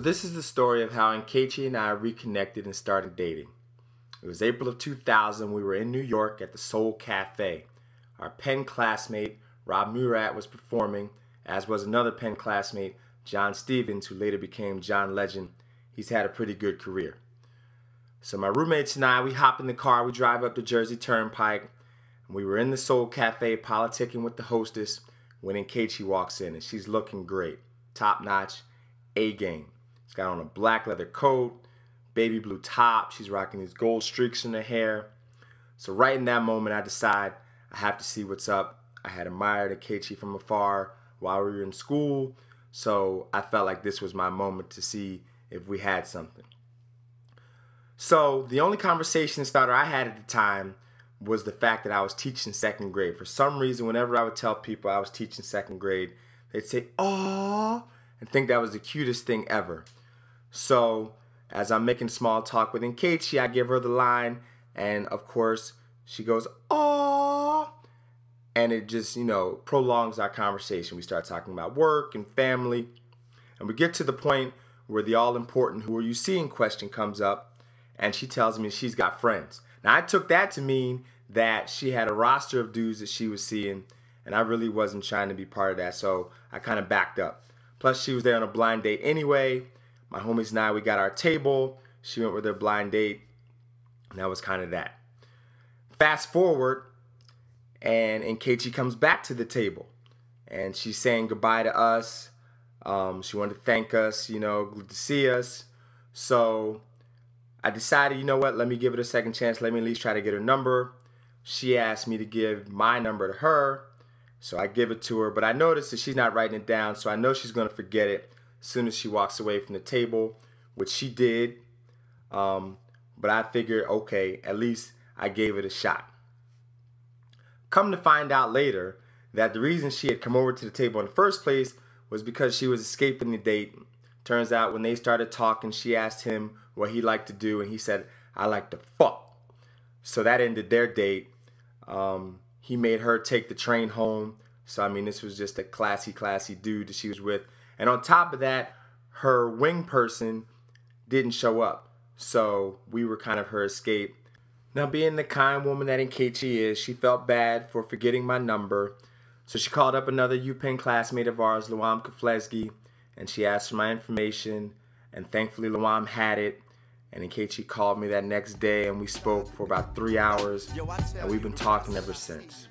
So this is the story of how Nkechi and I reconnected and started dating. It was April of 2000. We were in New York at the Soul Cafe. Our Penn classmate, Rob Murat, was performing, as was another Penn classmate, John Stevens, who later became John Legend. He's had a pretty good career. So my roommates and I, we hop in the car, we drive up the Jersey Turnpike, and we were in the Soul Cafe politicking with the hostess when Nkechi walks in, and she's looking great. Top notch, A-game. She's got on a black leather coat, baby blue top. She's rocking these gold streaks in her hair. So right in that moment, I decide I have to see what's up. I had admired Nkechi from afar while we were in school, so I felt like this was my moment to see if we had something. So the only conversation starter I had at the time was the fact that I was teaching second grade. For some reason, whenever I would tell people I was teaching second grade, they'd say, "Aww," and think that was the cutest thing ever. So as I'm making small talk with Nkechi, I give her the line, and of course, she goes, "Aww," and it just, prolongs our conversation. We start talking about work and family, and we get to the point where the all-important "who are you seeing" question comes up, and she tells me she's got friends. Now, I took that to mean that she had a roster of dudes that she was seeing, and I really wasn't trying to be part of that, so I kind of backed up. Plus, she was there on a blind date anyway. My homies and I, we got our table. She went with her blind date, and that was kind of that. Fast forward, and Nkechi comes back to the table, and she's saying goodbye to us. She wanted to thank us, good to see us. So I decided, you know what, let me give it a second chance. Let me at least try to get her number. She asked me to give my number to her, so I give it to her. But I noticed that she's not writing it down, so I know she's going to forget it as soon as she walks away from the table, which she did. But I figured, okay, at least I gave it a shot. Come to find out later that the reason she had come over to the table in the first place was because she was escaping the date. Turns out when they started talking, she asked him what he liked to do, and he said, "I like to fuck." So that ended their date. He made her take the train home. So, this was just a classy dude that she was with. And on top of that, her wing person didn't show up. So we were kind of her escape. Now, being the kind woman that Nkechi is, she felt bad for forgetting my number. So she called up another UPenn classmate of ours, Luam Keflezgi, and she asked for my information. And thankfully, Luam had it. And Nkechi called me that next day, and we spoke for about 3 hours. And we've been talking ever since.